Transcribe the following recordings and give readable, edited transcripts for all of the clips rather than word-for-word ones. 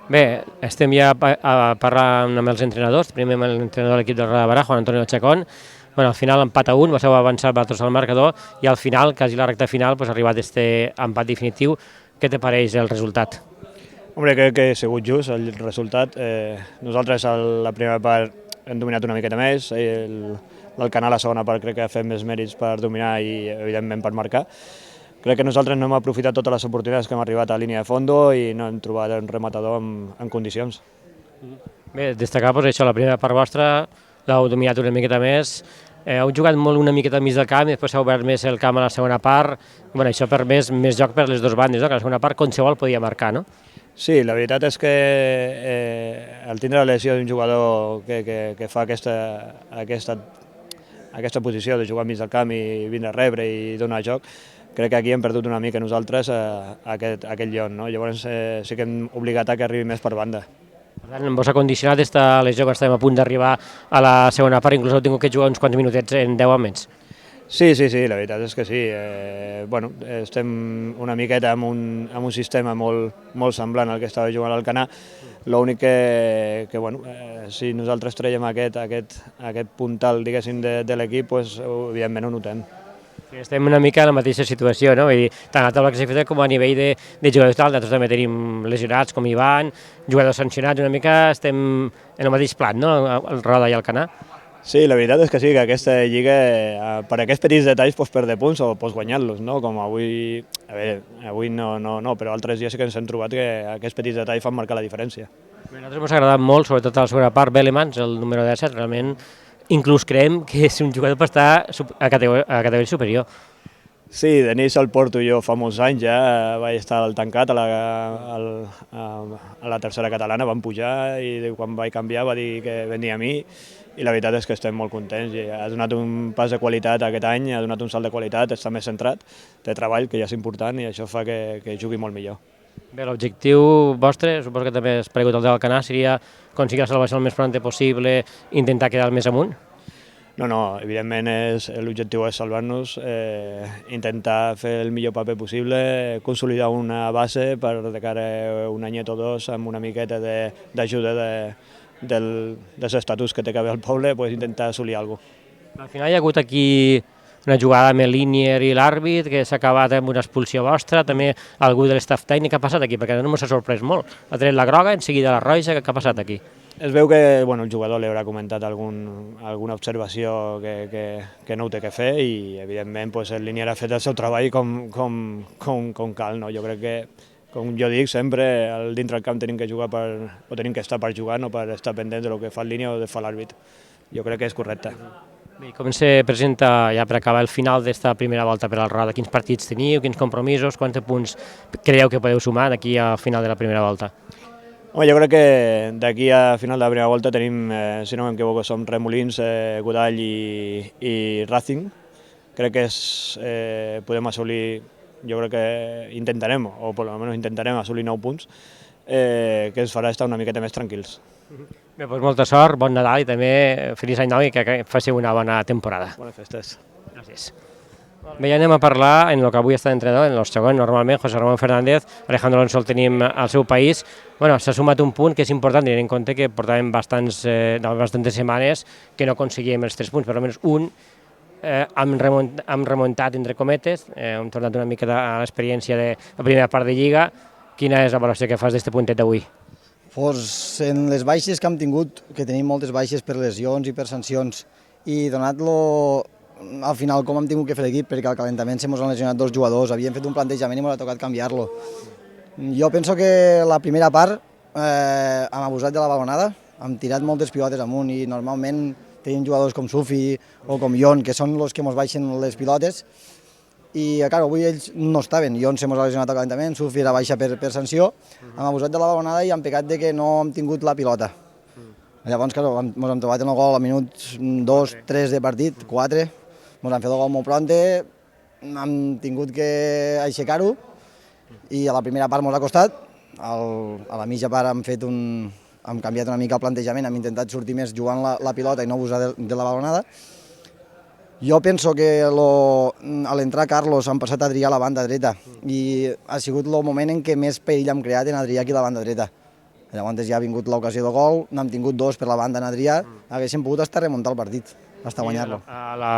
Bé, estem ja parlant amb els entrenadors, primer amb l'entrenador de l'equip del Barà, Juan Antonio Chacón. Bueno, al final empat a 1, vau avançar vosaltres al marcador i al final, quasi la recta final, pues, ha arribat este empat definitiu. Què te pareix el resultat? Hombre, crec que ha sigut just el resultat. Nosaltres a la primera part hem dominat una miqueta més, l'Alcanar a la segona part crec que ha fet més mèrits per dominar i evidentment per marcar. Crec que nosaltres no hem aprofitat totes les oportunitats que hem arribat a línia de fondo i no hem trobat un rematador en condicions. Bé, destacar pues, això, la primera part vostra l'heu dominat una miqueta més, heu jugat molt una miqueta al mig del camp i després s'ha obert més el camp a la segona part. Bueno, això per més joc per les dues bandes, no? Que a la segona part qualsevol podia marcar, no? Sí, la veritat és que al tindre la lesió d'un jugador que fa aquesta posició de jugar al mig del camp i vindre a rebre i donar joc, crec que aquí hem perdut una mica nosaltres aquest lloc, no? Llavors sí que hem obligat a que arribi més per banda. Per tant, vos ha condicionat aquesta lesió que estem a punt d'arribar a la segona part, inclús heu tingut que jugar uns quants minutets en 10 moments. Sí, la veritat és que sí. Bueno, estem una miqueta amb un sistema molt semblant al que estava jugant l'Alcanar. L'únic que bueno, si nosaltres traiem aquest puntal, diguéssim, de l'equip, pues, evidentment ho notem. Estem una mica en la mateixa situació, no? Vull dir, tant a la taula classificada com a nivell de jugadors tal, nosaltres també tenim lesionats com Ivan, jugadors sancionats, una mica estem en el mateix plat, no? El Roda i el Canà. Sí, la veritat és que sí, que aquesta lliga, per aquests petits detalls, pots perdre punts o pots guanyar-los, no? Com avui, a veure, avui no, però altres dies sí que ens hem trobat que aquests petits detalls fan marcar la diferència. A nosaltres ens ha agradat molt, sobretot a la segona part, Belemans, el número 17, realment, inclús creiem que és un jugador per estar a categoria superior. Sí, Denis el porto jo fa molts anys ja, vaig estar al tancat a la tercera catalana, vam pujar i quan vaig canviar va dir que venia a mi i la veritat és que estem molt contents i ha donat un pas de qualitat aquest any, ha donat un salt de qualitat, està més centrat, té treball, que ja és important i això fa que jugui molt millor. Bé, l'objectiu vostre, suposo que també has pregut el del Canà, seria aconseguir la salvació el més pront possible, intentar quedar el més amunt? No, evidentment l'objectiu és salvar-nos, intentar fer el millor paper possible, consolidar una base per de cara a un anyet o dos amb una miqueta d'ajuda dels estatus que té que haver el poble, pues intentar assolir alguna cosa. Al final hi ha hagut aquí una jugada amb l'Inier i l'àrbit que s'ha acabat amb una expulsió vostra, també algú de l'estaf tècnic. Què ha passat aquí? Perquè no m'ha sorprès molt. Ha tret la groga, en seguida la roja, què ha passat aquí? Es veu que bueno, el jugador li haurà comentat alguna observació que no ho té que fer i evidentment pues, el Linier ha fet el seu treball com cal. No? Jo crec que, com jo dic sempre, dintre del camp tenim que jugar tenim que estar per jugar, no per estar pendents del que fa el Linier o de fa l'àrbit. Jo crec que és correcte. Bé, com se presenta ja per acabar el final d'esta primera volta per al Roda? Quins partits teniu, quins compromisos, quants punts creieu que podeu sumar d'aquí al final de la primera volta? Home, jo crec que d'aquí a final de la primera volta tenim, si no m'equivoco, som Remolins, Godall i Racing. Crec que podem assolir, jo crec que intentarem, o per almenys intentarem assolir 9 punts, que ens farà estar una miqueta més tranquils. Bé, doncs molta sort, bon Nadal i també feliç any nou i que faci una bona temporada. Bones festes. Gràcies. Bé, ja anem a parlar en el que avui està d'entrenador, en el segon, normalment, José Ramón Fernández. Alejandro Alonso el tenim al seu país. Bueno, s'ha sumat un punt que és important, tenint en compte que portàvem bastantes setmanes que no aconseguíem els 3 punts, per almenys un hem remuntat, entre cometes, hem tornat una mica a l'experiència de la primera part de Lliga. Quina és la valoració que fas d'aquest puntet d'avui? Pues en les baixes que hem tingut, que tenim moltes baixes per lesions i per sancions, i donat-lo al final com hem tingut que fer l'equip, perquè al calentament se mos han lesionat 2 jugadors, havíem fet un plantejament i mos ha tocat canviar-lo. Jo penso que la primera part hem abusat de la balonada, hem tirat moltes pilotes amunt i normalment tenim jugadors com Sufi o com Ion, que són els que mos baixen les pilotes, i clar, avui ells no estaven. Ion se mos ha lesionat al calentament, Sufi era baixa per sanció, hem abusat de la balonada i hem pecat de que no hem tingut la pilota. Llavors, clar, ens hem trobat en el gol a minuts 2, 3 de partit, 4, ens han fet el gol molt pronte, hem tingut que aixecar-ho i a la primera part ens ha costat, a la mitja part hem canviat una mica el plantejament, hem intentat sortir més jugant la pilota i no abusar de la balonada. Jo penso que a l'entrar Carlos han passat Adrià a la banda dreta i ha sigut el moment en què més perill hem creat en Adrià aquí a la banda dreta. Llavors ja ha vingut l'ocasió de gol, n'hem tingut dos per la banda en Adrià, haguéssim pogut estar remuntar el partit, hasta guanyar-lo. A la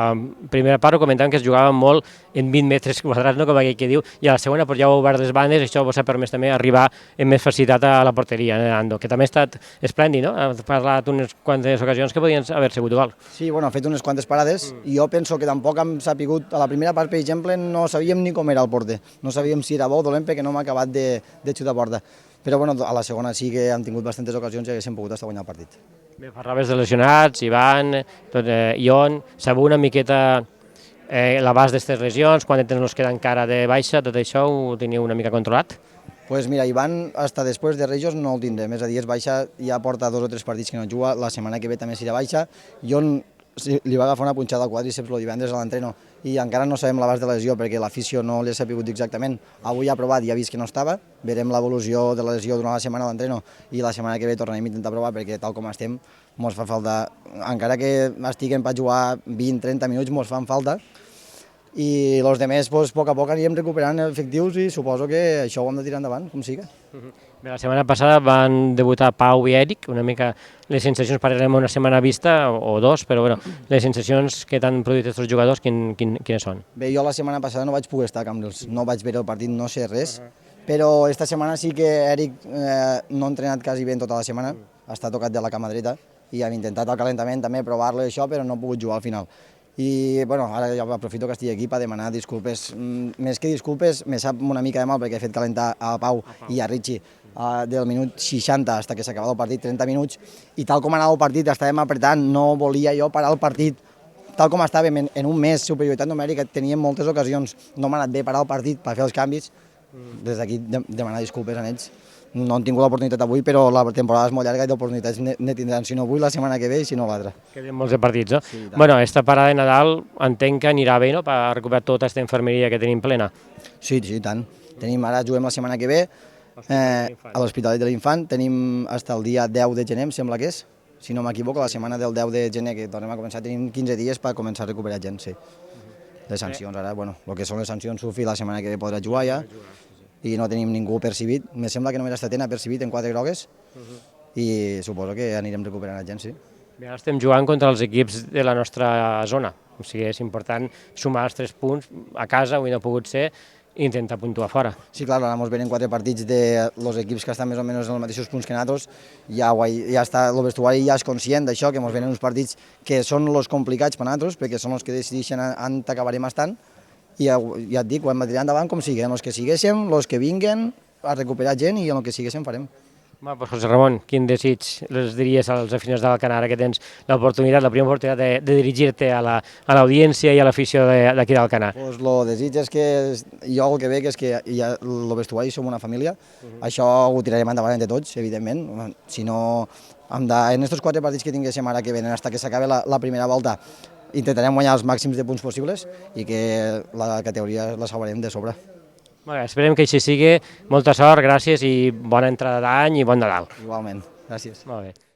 primera part ho comentàvem que es jugava molt en 20 metres quadrats, no? Com aquell que diu, i a la segona ja heu obert les bandes, això vos ha permès també arribar amb més facilitat a la porteria, Ando, que també ha estat esplèndid, no? Ha parlat unes quantes ocasions que podien haver sigut gol. Sí, bueno, ha fet unes quantes parades, i jo penso que tampoc hem sapigut, a la primera part, per exemple, no sabíem ni com era el porter, no sabíem si era bo o dolent perquè no hem acabat de xutar a porta. Però bueno, a la segona sí que hem tingut bastantes ocasions i haguéssim pogut estar guanyant el partit. Bé, parlaves de lesionats, Ivan, Ion, sabeu una miqueta l'abast d'aquestes lesions, quant de temps nos queda encara de baixa, tot això ho teniu una mica controlat? Pues mira, Ivan, hasta després de Rejos no el tindrem, és a dir, és baixa, ja porta 2 o 3 partits que no juga, la setmana que ve també serà baixa. Ion li va agafar una punxada al quadríceps el divendres a l'entreno i encara no sabem l'abast de la lesió perquè l'afició no l'ha sapigut exactament. Avui ha provat i ha vist que no estava, verem l'evolució de la lesió durant la setmana a l'entreno i la setmana que ve tornarem a intentar provar perquè tal com estem ens fa falta, encara que estiguem per jugar 20-30 minuts ens fan falta i els altres pues, a poc a poc anirem recuperant efectius i suposo que això ho hem de tirar endavant, com siga. Bé, la setmana passada van debutar Pau i Eric, una mica les sensacions, parlarem una setmana vista o dos, però bueno, les sensacions que t'han produït aquests jugadors, quines són? Bé, jo la setmana passada no vaig poder estar a Cambrils, no vaig veure el partit, no sé res, però esta setmana sí que Eric no ha entrenat quasi bé tota la setmana, està tocat de la cama dreta i hem intentat al calentament també provar-lo i això, però no ha pogut jugar al final. I bueno, ara ja aprofito que estic aquí per demanar disculpes. Més que disculpes, me sap una mica de mal perquè he fet calentar a Pau i a Richie del minut 60 fins que s'acabava el partit, 30 minuts, i tal com anava el partit estàvem apretant, no volia jo parar el partit. Tal com estàvem en un mes, superioritat numèrica, teníem moltes ocasions, no m'ha anat bé parar el partit per fer els canvis. Des d'aquí demanar disculpes a ells. No han tingut l'oportunitat avui, però la temporada és molt llarga i d'oportunitats ne tindran, si no avui, la setmana que ve i si no l'altra. Queden molts de partits, no? Sí, bueno, aquesta parada de Nadal entenc que anirà bé, no?, per recuperar tota aquesta infermeria que tenim plena. Sí, sí, tant. Ara juguem la setmana que ve a l'Hospitalet de l'Infant, tenim fins el dia 10 de gener, em sembla que és, si no m'equivoco, la setmana del 10 de gener, que tornem a començar, tenim 15 dies per començar a recuperar gent, sí. Les sancions, ara, bueno, el que són les sancions, Sufi la setmana que ve podrà jugar ja, i no tenim ningú percibit. Me sembla que només està Tena percibit en 4 grogues i suposo que anirem recuperant la gent, sí. Bé, ara estem jugant contra els equips de la nostra zona, o sigui, és important sumar els 3 punts a casa, avui no ha pogut ser, i intentar puntuar fora. Sí, clar, ara ens venen 4 partits dels equips que estan més o menys en els mateixos punts que nosaltres, ja està, el vestuari ja és conscient d'això, que ens venen uns partits que són els complicats per nosaltres, perquè són els que decideixen on acabarem estant, i ja et dic, ho hem de tirar endavant com sigui, els que siguéssim, els que vinguen a recuperar gent i el que siguéssim farem. Bé, doncs José Ramon, quin desig les diries als aficionats de l'Alcanar que tens l'oportunitat, la primera oportunitat de dirigir-te a l'audiència i a l'afició d'aquí d'Alcanar? Doncs el desig és que jo el que veig és que el vestuari som una família, això ho tirarem endavant entre tots, evidentment, si no, en aquests 4 partits que tinguéssim ara que venen fins que s'acabi la primera volta, intentarem guanyar els màxims de punts possibles i que la categoria la salvarem de sobre. Bé, esperem que així sigui. Molta sort, gràcies i bona entrada d'any i bon Nadal. Igualment, gràcies. Molt bé.